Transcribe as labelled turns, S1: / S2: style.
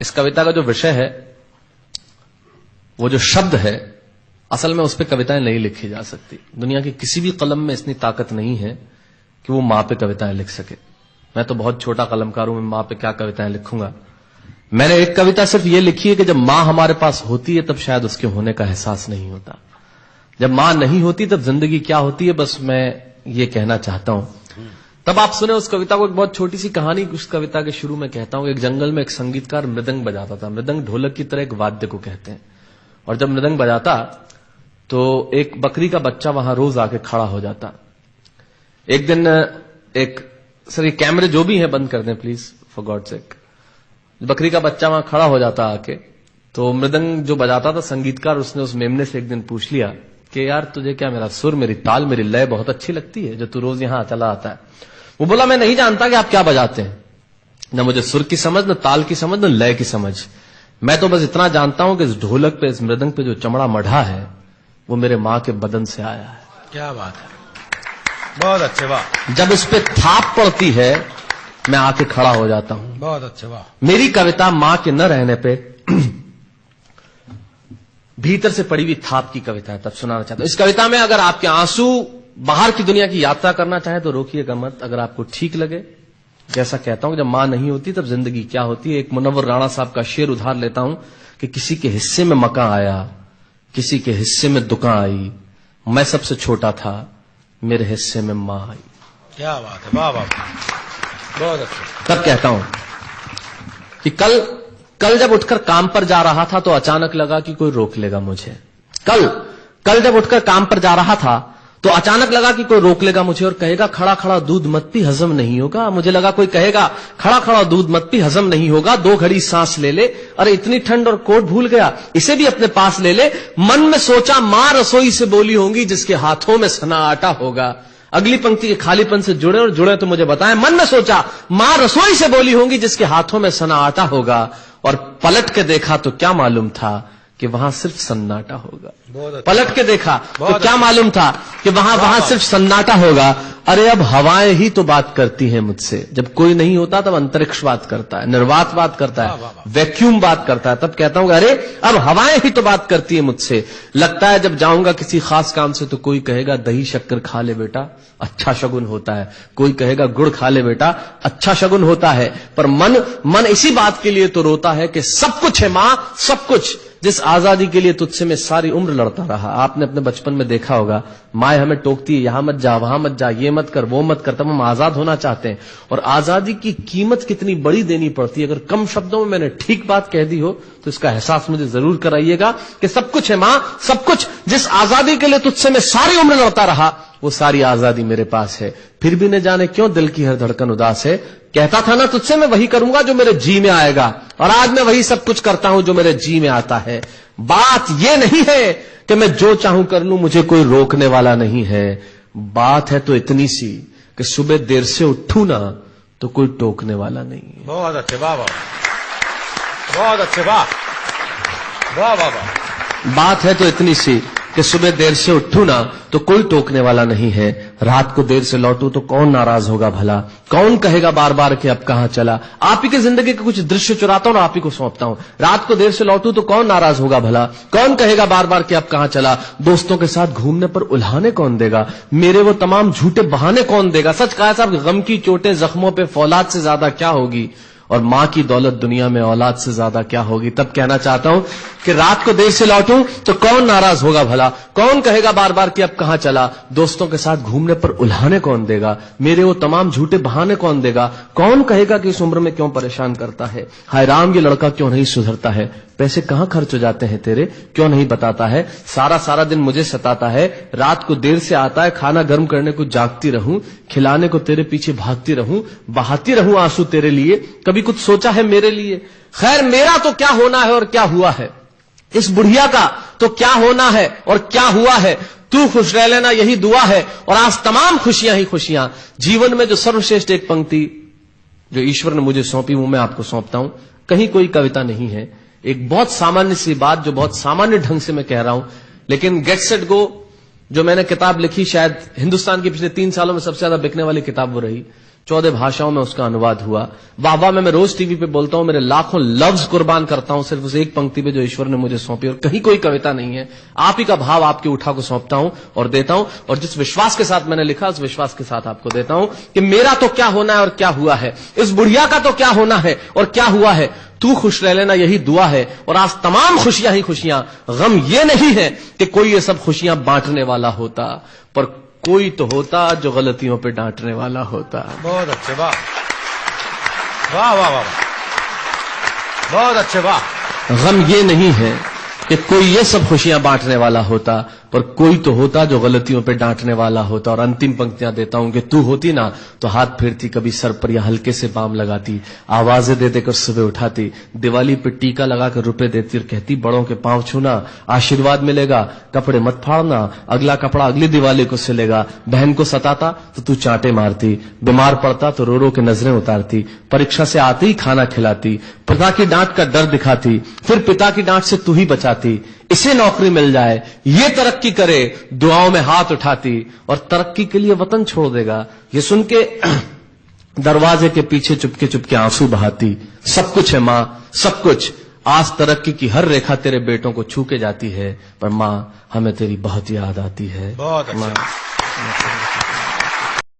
S1: इस कविता का जो विषय है, वो जो शब्द है, असल में उस पर कविताएं नहीं लिखी जा सकती। दुनिया की किसी भी कलम में इतनी ताकत नहीं है कि वो मां पे कविताएं लिख सके। मैं तो बहुत छोटा कलमकार हूं, मैं मां पे क्या कविताएं लिखूंगा। मैंने एक कविता सिर्फ ये लिखी है कि जब मां हमारे पास होती है तब शायद उसके होने का एहसास नहीं होता। जब मां नहीं होती तब जिंदगी क्या होती है, बस मैं ये कहना चाहता हूं। तब आप सुने उस कविता को। एक बहुत छोटी सी कहानी उस कविता के शुरू में कहता हूं। एक जंगल में एक संगीतकार मृदंग बजाता था। मृदंग ढोलक की तरह एक वाद्य को कहते हैं। और जब मृदंग बजाता तो एक बकरी का बच्चा वहां रोज आके खड़ा हो जाता। एक दिन सर ये कैमरे जो भी हैं बंद कर दें प्लीज, फॉर गॉड सेक। बकरी का बच्चा वहां खड़ा हो जाता आके, तो मृदंग जो बजाता था संगीतकार, उसने उस मेमने से एक दिन पूछ लिया कि यार तुझे क्या मेरा सुर, मेरी ताल, मेरी लय बहुत अच्छी लगती है जो तू रोज यहां चला आता है। वो बोला मैं नहीं जानता कि आप क्या बजाते हैं, न मुझे सुर की समझ, न ताल की समझ, न लय की समझ। मैं तो बस इतना जानता हूं कि इस ढोलक पे, इस मृदंग पे जो चमड़ा मढ़ा है वो मेरे मां के बदन से आया है।
S2: क्या बात है, बहुत अच्छे, वाह।
S1: जब उस पे थाप पड़ती है मैं आके खड़ा हो जाता हूं।
S2: बहुत अच्छे, वाह।
S1: मेरी कविता मां के न रहने पे भीतर से पड़ी हुई थाप की कविता है, तब सुनाना चाहता हूं। इस कविता में अगर आपके आंसू बाहर की दुनिया की यात्रा करना चाहे तो रोकिएगा मत। अगर आपको ठीक लगे, जैसा कहता हूं जब मां नहीं होती तब जिंदगी क्या होती है। एक मुनव्वर राणा साहब का शेर उधार लेता हूं कि किसी के हिस्से में मकान आया, किसी के हिस्से में दुकान आई, मैं सबसे छोटा था, मेरे हिस्से में मां आई।
S2: क्या बात है, वाह वाह, बहुत अच्छा।
S1: तब कहता हूं कि कल जब उठकर काम पर जा रहा था तो अचानक लगा कि कोई रोक लेगा मुझे। कल जब उठकर काम पर जा रहा था तो अचानक लगा कि कोई रोक लेगा मुझे और कहेगा खड़ा खड़ा दूध मत पी, हजम नहीं होगा। मुझे लगा कोई कहेगा खड़ा खड़ा दूध मत पी, हजम नहीं होगा। 2 घड़ी सांस ले ले, अरे इतनी ठंड और कोट भूल गया, इसे भी अपने पास ले ले। मन में सोचा मां रसोई से बोली होंगी जिसके हाथों में सना आटा होगा। अगली पंक्ति के खालीपन से जुड़े और जुड़े तो मुझे बताएं। मन में सोचा मां रसोई से बोली होंगी जिसके हाथों में सना आटा होगा, और पलट के देखा तो क्या मालूम था कि वहां सिर्फ सन्नाटा होगा। पलट के देखा तो क्या मालूम था कि वहां सिर्फ सन्नाटा होगा। अरे अब हवाएं ही तो बात करती हैं मुझसे। जब कोई नहीं होता तब अंतरिक्ष बात करता है, निर्वात बात करता है, वैक्यूम बात करता है। तब कहता हूं अरे अब हवाएं ही तो बात करती है मुझसे। लगता है जब जाऊंगा किसी खास काम से तो कोई कहेगा दही शक्कर खा ले बेटा, अच्छा शगुन होता है। कोई कहेगा गुड़ खा ले बेटा, अच्छा शगुन होता है। पर मन इसी बात के लिए तो रोता है कि सब कुछ है मां, सब कुछ। जिस आजादी के लिए तुझसे मैं सारी उम्र लड़ता रहा। आपने अपने बचपन में देखा होगा, माए हमें टोकती है, यहां मत जा, वहां मत जा, ये मत कर, वो मत कर। तब हम आजाद होना चाहते हैं, और आजादी की कीमत कितनी बड़ी देनी पड़ती है। अगर कम शब्दों में मैंने ठीक बात कह दी हो तो इसका एहसास मुझे जरूर कराइएगा कि सब कुछ है मां, सब कुछ। जिस आजादी के लिए तुझसे मैं सारी उम्र लड़ता रहा वो सारी आजादी मेरे पास है। फिर भी न जाने क्यों दिल की हर धड़कन उदास है। कहता था ना तुझसे मैं वही करूंगा जो मेरे जी में आएगा, और आज मैं वही सब कुछ करता हूं जो मेरे जी में आता है। बात यह नहीं है कि मैं जो चाहूं कर लूं, मुझे कोई रोकने वाला नहीं है। बात है तो इतनी सी कि सुबह देर से उठूं ना तो कोई टोकने वाला नहीं है।
S2: बहुत अच्छे, वाह वाह, बहुत अच्छे, वाह वाह वाह वाह।
S1: बात है तो इतनी सी कि सुबह देर से उठूं ना तो कोई टोकने वाला नहीं है। रात को देर से लौटूं तो कौन नाराज होगा भला, कौन कहेगा बार बार कि अब कहां चला। आप ही के जिंदगी के कुछ दृश्य चुराता हूं और आप ही को सौंपता हूं। रात को देर से लौटूं तो कौन नाराज होगा भला, कौन कहेगा बार बार कि अब कहां चला। दोस्तों के साथ घूमने पर उल्हाने कौन देगा, मेरे वो तमाम झूठे बहाने कौन देगा। सच कहा साहब, गम की चोटें जख्मों पे फौलाद से ज्यादा क्या होगी, और मां की दौलत दुनिया में औलाद से ज्यादा क्या होगी। तब कहना चाहता हूं कि रात को देर से लौटूं तो कौन नाराज होगा भला, कौन कहेगा बार बार कि अब कहां चला। दोस्तों के साथ घूमने पर उल्हाने कौन देगा, मेरे वो तमाम झूठे बहाने कौन देगा। कौन कहेगा कि इस उम्र में क्यों परेशान करता है। हाय राम, ये लड़का क्यों नहीं सुधरता है। पैसे कहां खर्च हो जाते हैं तेरे, क्यों नहीं बताता है। सारा दिन मुझे सताता है, रात को देर से आता है, खाना गर्म करने को जागती रहूं, खिलाने को तेरे पीछे भागती रहूं, बहाती रहूं आंसू तेरे लिए। कभी कुछ सोचा है मेरे लिए। खैर मेरा तो क्या होना है और क्या हुआ है, इस बुढ़िया का तो क्या होना है और क्या हुआ है। तू खुश रह लेना यही दुआ है, और आज तमाम खुशियां ही खुशियां। जीवन में जो सर्वश्रेष्ठ एक पंक्ति जो ईश्वर ने मुझे सौंपी वो मैं आपको सौंपता हूं। कहीं कोई कविता नहीं है, एक बहुत सामान्य सी बात जो बहुत सामान्य ढंग से मैं कह रहा हूं, लेकिन गेट सेट गो जो मैंने किताब लिखी, शायद हिंदुस्तान के पिछले 3 सालों में सबसे ज्यादा बिकने वाली किताब वो रही। 14 भाषाओं में उसका अनुवाद हुआ। वाह वाह में मैं रोज टीवी पे बोलता हूं, मेरे लाखों लफ्ज कुर्बान करता हूं सिर्फ उस एक पंक्ति पे जो ईश्वर ने मुझे सौंपी, और कहीं कोई कविता नहीं है, आप ही का भाव आपकी उठा को सौंपता हूं और देता हूं, और जिस विश्वास के साथ मैंने लिखा उस विश्वास के साथ आपको देता हूं कि मेरा तो क्या होना है और क्या हुआ है, इस बुढ़िया का तो क्या होना है और क्या हुआ है, तू खुश रह लेना यही दुआ है। और आज तमाम खुशियां ही खुशियां, गम ये नहीं है कि कोई ये सब खुशियां बांटने वाला होता, पर कोई तो होता जो गलतियों पे डांटने वाला होता।
S2: बहुत अच्छे, वाह वाह वाह वाह, बहुत अच्छे, वाह।
S1: गम ये नहीं है कि कोई ये सब खुशियां बांटने वाला होता, पर कोई तो होता जो गलतियों पे डांटने वाला होता। और अंतिम पंक्तियां देता हूं कि तू होती ना तो हाथ फेरती, कभी सर पर या हल्के से बाम लगाती, आवाजें दे देकर सुबह उठाती, दिवाली पे टीका लगाकर रुपए देती और कहती बड़ों के पांव छूना आशीर्वाद मिलेगा, कपड़े मत फाड़ना, अगला कपड़ा अगली दिवाली को सिलेगा। बहन को सताता तो तू चांटे मारती, बीमार पड़ता तो रो रो के नजरें उतारती, परीक्षा से आते ही खाना खिलाती, पिता की डांट का डर दिखाती, फिर पिता की डांट से तू ही बचाती, इसे नौकरी मिल जाए, ये तरक्की करे, दुआओं में हाथ उठाती, और तरक्की के लिए वतन छोड़ देगा, ये सुन के दरवाजे के पीछे चुपके चुपके आंसू बहाती। सब कुछ है मां, सब कुछ, आज तरक्की की हर रेखा तेरे बेटों को छू के जाती है, पर मां हमें तेरी बहुत याद आती है।
S2: बहुत अच्छा।